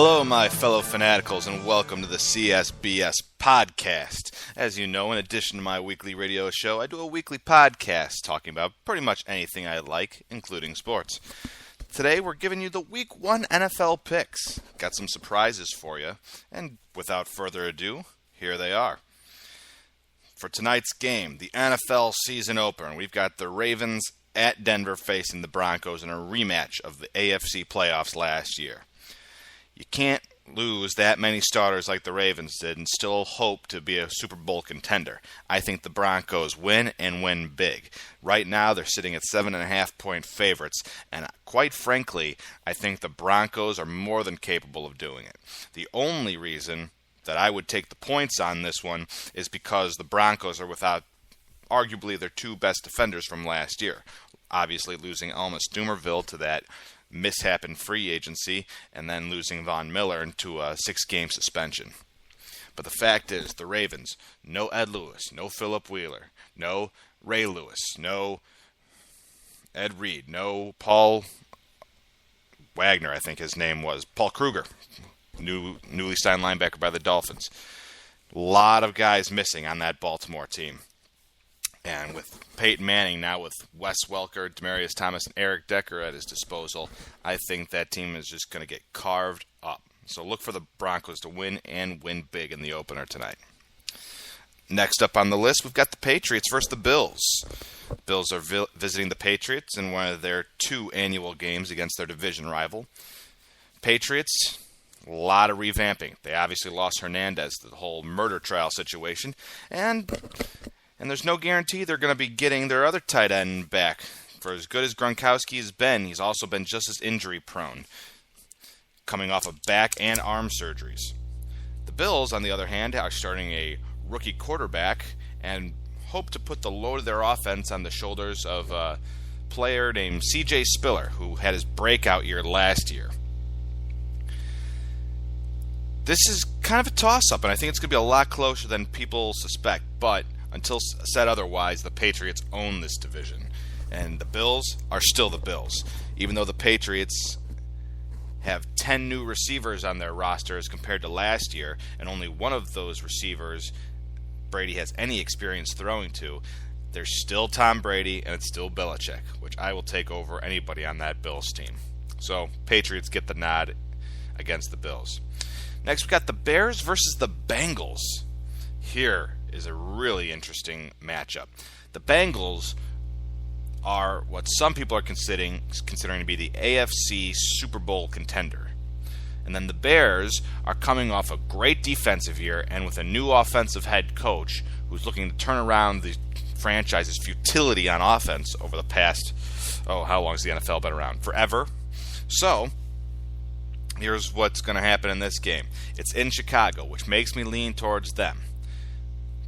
Hello, my fellow fanaticals, and welcome to the CSBS podcast. As you know, in addition to my weekly radio show, I do a weekly podcast talking about pretty much anything I like, including sports. Today, we're giving you the Week 1 NFL picks. Got some surprises for you, and without further ado, here they are. For tonight's game, the NFL season opener, we've got the Ravens at Denver facing the Broncos in a rematch of the AFC playoffs last year. You can't lose that many starters like the Ravens did and still hope to be a Super Bowl contender. I think the Broncos win and win big. Right now, they're sitting at 7.5-point favorites, and quite frankly, I think the Broncos are more than capable of doing it. The only reason that I would take the points on this one is because the Broncos are without arguably their two best defenders from last year. Obviously, losing Elmas Dumervil to that mishap in free agency, and then losing Von Miller into a 6-game suspension. But the fact is, the Ravens, no Ed Lewis, no Philip Wheeler, no Ray Lewis, no Ed Reed, no Paul Wagner, I think his name was, Paul Kruger, newly signed linebacker by the Dolphins. A lot of guys missing on that Baltimore team. And with Peyton Manning now with Wes Welker, Demaryius Thomas, and Eric Decker at his disposal, I think that team is just going to get carved up. So look for the Broncos to win and win big in the opener tonight. Next up on the list, we've got the Patriots versus the Bills. The Bills are visiting the Patriots in one of their 2 annual games against their division rival. Patriots, a lot of revamping. They obviously lost Hernandez to the whole murder trial situation, and there's no guarantee they're going to be getting their other tight end back. For as good as Gronkowski has been, he's also been just as injury-prone, coming off of back and arm surgeries. The Bills, on the other hand, are starting a rookie quarterback and hope to put the load of their offense on the shoulders of a player named C.J. Spiller, who had his breakout year last year. This is kind of a toss-up, and I think it's going to be a lot closer than people suspect, but until said otherwise, the Patriots own this division. And the Bills are still the Bills. Even though the Patriots have 10 new receivers on their roster as compared to last year, and only one of those receivers Brady has any experience throwing to, there's still Tom Brady and it's still Belichick, which I will take over anybody on that Bills team. So, Patriots get the nod against the Bills. Next, we got the Bears versus the Bengals. Here is a really interesting matchup. The Bengals are what some people are considering to be the AFC Super Bowl contender. And then the Bears are coming off a great defensive year and with a new offensive head coach who's looking to turn around the franchise's futility on offense over the past, how long has the NFL been around? Forever. So, here's what's going to happen in this game. It's in Chicago, which makes me lean towards them.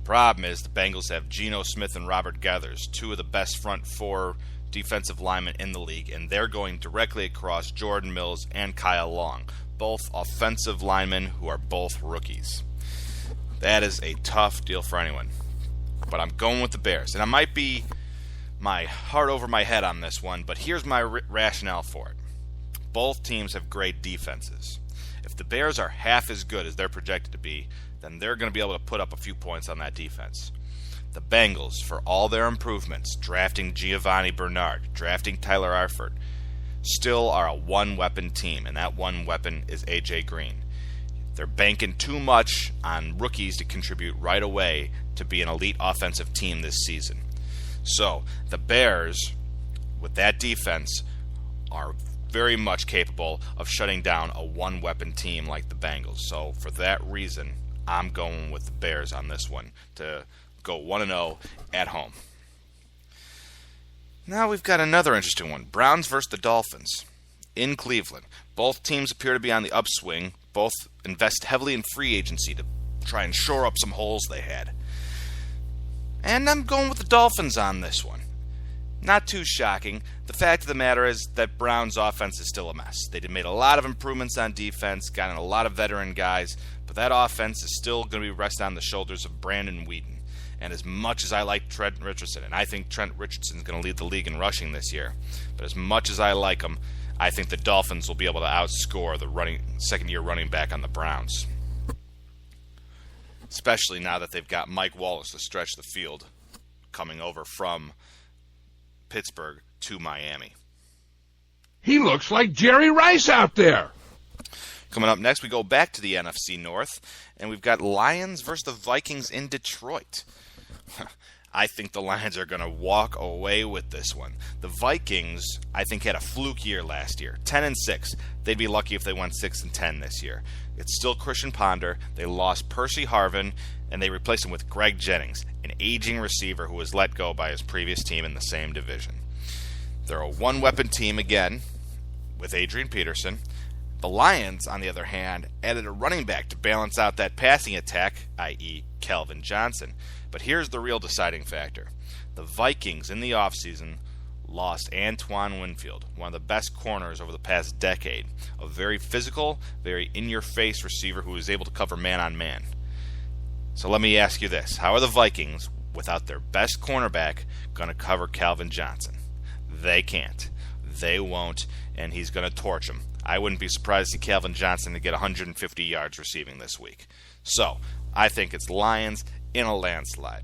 Problem is, the Bengals have Geno Smith and Robert Gathers, 2 of the best front 4 defensive linemen in the league, and they're going directly across Jordan Mills and Kyle Long, both offensive linemen who are both rookies. That is a tough deal for anyone. But I'm going with the Bears, and I might be my heart over my head on this one, but here's my rationale for it. Both teams have great defenses. If the Bears are half as good as they're projected to be, then they're going to be able to put up a few points on that defense. The Bengals, for all their improvements, drafting Giovanni Bernard, drafting Tyler Eifert, still are a one-weapon team, and that one weapon is A.J. Green. They're banking too much on rookies to contribute right away to be an elite offensive team this season. So, the Bears, with that defense, are very much capable of shutting down a one-weapon team like the Bengals. So, for that reason, I'm going with the Bears on this one to go 1-0 at home. Now we've got another interesting one. Browns versus the Dolphins in Cleveland. Both teams appear to be on the upswing. Both invest heavily in free agency to try and shore up some holes they had. And I'm going with the Dolphins on this one. Not too shocking. The fact of the matter is that Brown's offense is still a mess. They made a lot of improvements on defense, got in a lot of veteran guys, but that offense is still going to be resting on the shoulders of Brandon Whedon. And as much as I like Trent Richardson, and I think Trent Richardson is going to lead the league in rushing this year, but as much as I like him, I think the Dolphins will be able to outscore the second-year running back on the Browns, especially now that they've got Mike Wallace to stretch the field coming over from Pittsburgh to Miami. He looks like Jerry Rice out there. Coming up next, we go back to the NFC North, and we've got Lions versus the Vikings in Detroit. I think the Lions are going to walk away with this one. The Vikings, I think, had a fluke year last year, 10-6. They'd be lucky if they went 6-10 this year. It's still Christian Ponder. They lost Percy Harvin, and they replaced him with Greg Jennings, an aging receiver who was let go by his previous team in the same division. They're a one-weapon team again with Adrian Peterson. The Lions, on the other hand, added a running back to balance out that passing attack, i.e. Calvin Johnson. But here's the real deciding factor. The Vikings, in the offseason, lost Antoine Winfield, one of the best corners over the past decade. A very physical, very in-your-face receiver who is able to cover man-on-man. So let me ask you this. How are the Vikings, without their best cornerback, going to cover Calvin Johnson? They can't. They won't, and he's going to torch them. I wouldn't be surprised to see Calvin Johnson to get 150 yards receiving this week. So, I think it's Lions in a landslide.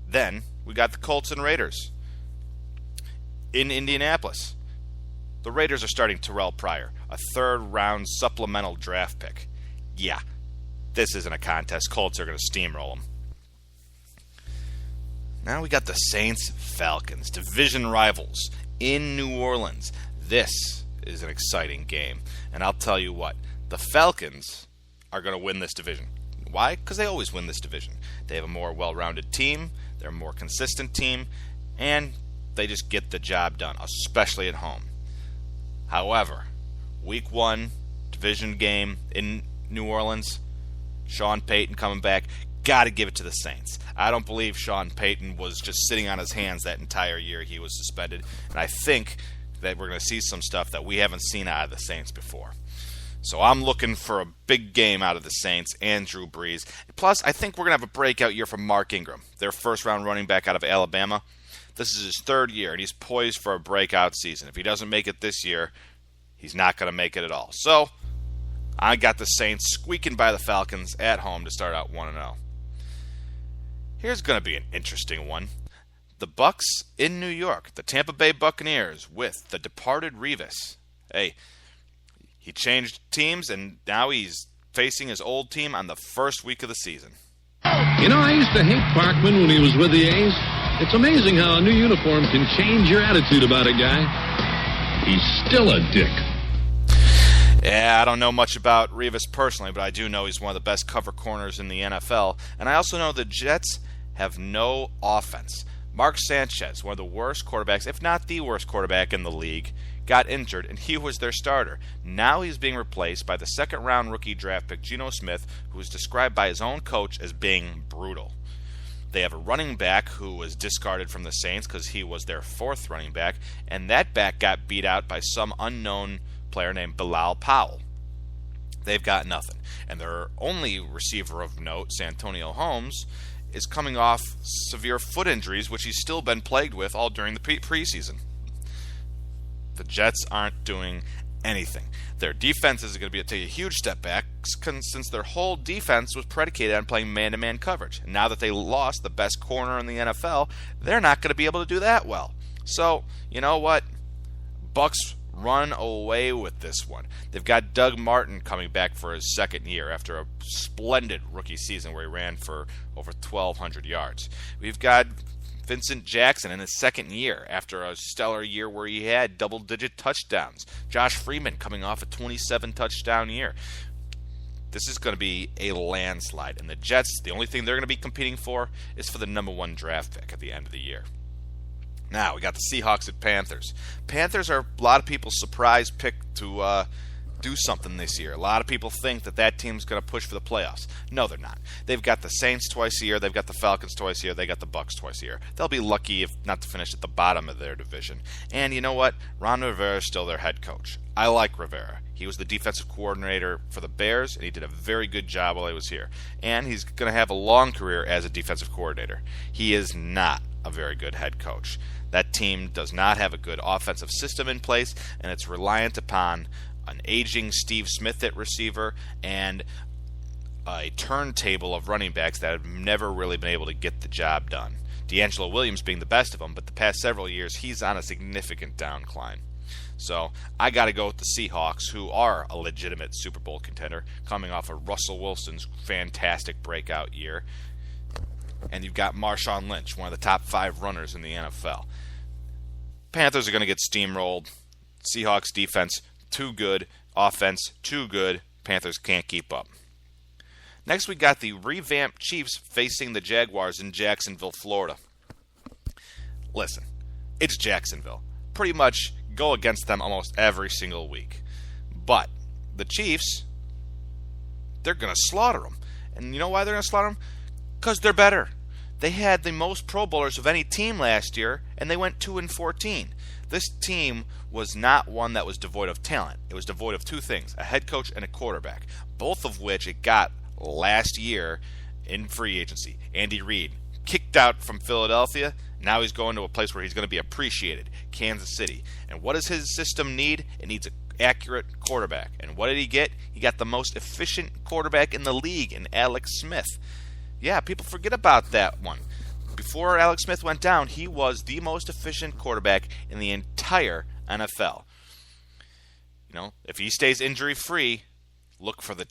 Then, we got the Colts and Raiders in Indianapolis. The Raiders are starting Terrell Pryor, a third-round supplemental draft pick. Yeah, this isn't a contest. Colts are going to steamroll them. Now we got the Saints-Falcons, division rivals in New Orleans. This is an exciting game. And I'll tell you what, the Falcons are going to win this division. Why? Because they always win this division. They have a more well-rounded team, they're a more consistent team, and they just get the job done, especially at home. However, week 1, division game in New Orleans, Sean Payton coming back, got to give it to the Saints. I don't believe Sean Payton was just sitting on his hands that entire year he was suspended, and I think that we're going to see some stuff that we haven't seen out of the Saints before. So I'm looking for a big game out of the Saints and Drew Brees. Plus, I think we're going to have a breakout year from Mark Ingram, their first-round running back out of Alabama. This is his third year, and he's poised for a breakout season. If he doesn't make it this year, he's not going to make it at all. So I got the Saints squeaking by the Falcons at home to start out 1-0. Here's going to be an interesting one. The Bucks in New York, the Tampa Bay Buccaneers with the departed Revis. Hey, he changed teams, and now he's facing his old team on the first week of the season. You know, I used to hate Parkman when he was with the A's. It's amazing how a new uniform can change your attitude about a guy. He's still a dick. Yeah, I don't know much about Revis personally, but I do know he's one of the best cover corners in the NFL. And I also know the Jets have no offense. Mark Sanchez, one of the worst quarterbacks, if not the worst quarterback in the league, got injured, and he was their starter. Now he's being replaced by the second-round rookie draft pick Geno Smith, who is described by his own coach as being brutal. They have a running back who was discarded from the Saints because he was their fourth running back, and that back got beat out by some unknown player named Bilal Powell. They've got nothing. And their only receiver of note, Santonio Holmes, is coming off severe foot injuries, which he's still been plagued with all during the preseason. The Jets aren't doing anything. Their defense is going to take a huge step back since their whole defense was predicated on playing man-to-man coverage. And now that they lost the best corner in the NFL, they're not going to be able to do that well. So, you know what? Bucks run away with this one. They've got Doug Martin coming back for his second year after a splendid rookie season where he ran for over 1,200 yards. We've got Vincent Jackson in his second year after a stellar year where he had double-digit touchdowns. Josh Freeman coming off a 27-touchdown year. This is going to be a landslide. And the Jets, the only thing they're going to be competing for is for the number 1 draft pick at the end of the year. Now, we got the Seahawks at Panthers. Panthers are a lot of people's surprise pick to do something this year. A lot of people think that team's going to push for the playoffs. No, they're not. They've got the Saints twice a year. They've got the Falcons twice a year. They got the Bucks twice a year. They'll be lucky if not to finish at the bottom of their division. And you know what? Ron Rivera is still their head coach. I like Rivera. He was the defensive coordinator for the Bears, and he did a very good job while he was here. And he's going to have a long career as a defensive coordinator. He is not a very good head coach. That team does not have a good offensive system in place, and it's reliant upon an aging Steve Smith at receiver and a turntable of running backs that have never really been able to get the job done. D'Angelo Williams being the best of them, but the past several years he's on a significant downcline. So I got to go with the Seahawks, who are a legitimate Super Bowl contender, coming off of Russell Wilson's fantastic breakout year. And you've got Marshawn Lynch, one of the top 5 runners in the NFL. Panthers are going to get steamrolled. Seahawks defense, too good. Offense, too good. Panthers can't keep up. Next, we got the revamped Chiefs facing the Jaguars in Jacksonville, Florida. Listen, it's Jacksonville. Pretty much go against them almost every single week. But the Chiefs, they're going to slaughter them. And you know why they're going to slaughter them? Because they're better. They had the most Pro Bowlers of any team last year, and they went 2-14. This team was not one that was devoid of talent. It was devoid of 2 things, a head coach and a quarterback, both of which it got last year in free agency. Andy Reid, kicked out from Philadelphia. Now he's going to a place where he's going to be appreciated, Kansas City. And what does his system need? It needs an accurate quarterback. And what did he get? He got the most efficient quarterback in the league in Alex Smith. Yeah, people forget about that one. Before Alex Smith went down, he was the most efficient quarterback in the entire NFL. You know, if he stays injury-free, look for the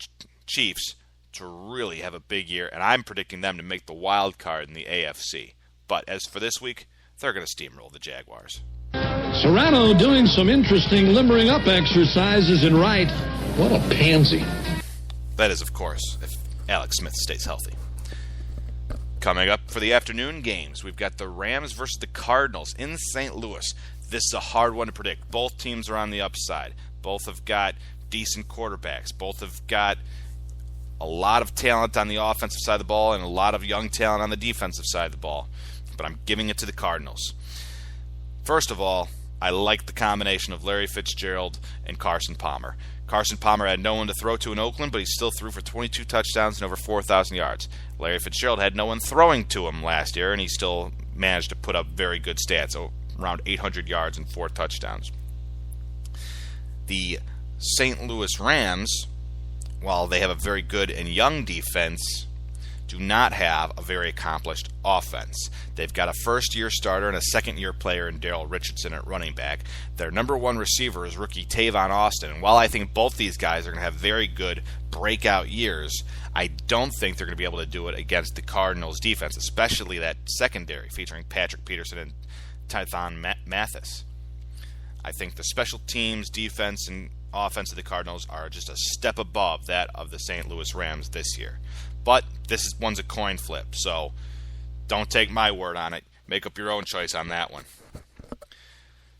Chiefs to really have a big year, and I'm predicting them to make the wild card in the AFC. But as for this week, they're going to steamroll the Jaguars. Serrano doing some interesting limbering up exercises in right. What a pansy. That is, of course, if Alex Smith stays healthy. Coming up for the afternoon games, we've got the Rams versus the Cardinals in St. Louis. This is a hard one to predict. Both teams are on the upside. Both have got decent quarterbacks. Both have got a lot of talent on the offensive side of the ball and a lot of young talent on the defensive side of the ball. But I'm giving it to the Cardinals. First of all, I like the combination of Larry Fitzgerald and Carson Palmer. Carson Palmer had no one to throw to in Oakland, but he still threw for 22 touchdowns and over 4,000 yards. Larry Fitzgerald had no one throwing to him last year, and he still managed to put up very good stats, around 800 yards and 4 touchdowns. The St. Louis Rams, while they have a very good and young defense, do not have a very accomplished offense. They've got a first-year starter and a second-year player in Darrell Richardson at running back. Their number 1 receiver is rookie Tavon Austin. And while I think both these guys are going to have very good breakout years, I don't think they're going to be able to do it against the Cardinals' defense, especially that secondary featuring Patrick Peterson and Tython Mathis. I think the special teams, defense, and offense of the Cardinals are just a step above that of the St. Louis Rams this year. But one's a coin flip, so don't take my word on it. Make up your own choice on that one.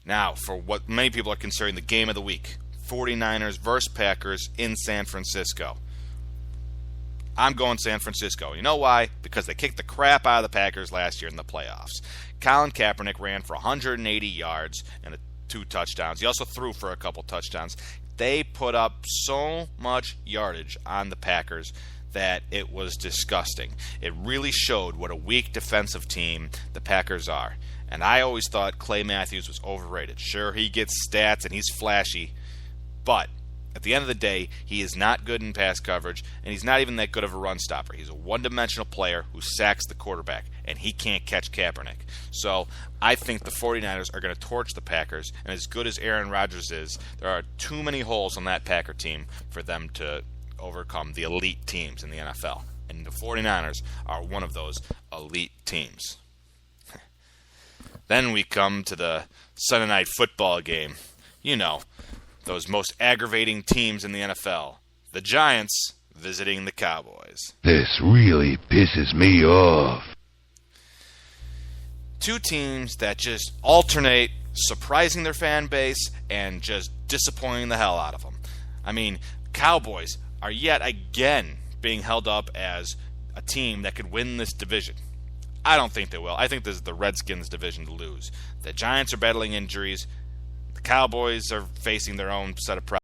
Now, for what many people are considering the game of the week, 49ers versus Packers in San Francisco. I'm going San Francisco. You know why? Because they kicked the crap out of the Packers last year in the playoffs. Colin Kaepernick ran for 180 yards and 2 touchdowns. He also threw for a couple touchdowns. They put up so much yardage on the Packers that it was disgusting. It really showed what a weak defensive team the Packers are. And I always thought Clay Matthews was overrated. Sure, he gets stats and he's flashy, but at the end of the day, he is not good in pass coverage, and he's not even that good of a run stopper. He's a one-dimensional player who sacks the quarterback, and he can't catch Kaepernick. So I think the 49ers are going to torch the Packers, and as good as Aaron Rodgers is, there are too many holes on that Packer team for them to overcome the elite teams in the NFL. And the 49ers are one of those elite teams. Then we come to the Sunday night football game. You know, those most aggravating teams in the NFL. The Giants visiting the Cowboys. This really pisses me off. 2 teams that just alternate surprising their fan base and just disappointing the hell out of them. I mean, Cowboys are yet again being held up as a team that could win this division. I don't think they will. I think this is the Redskins' division to lose. The Giants are battling injuries. The Cowboys are facing their own set of problems.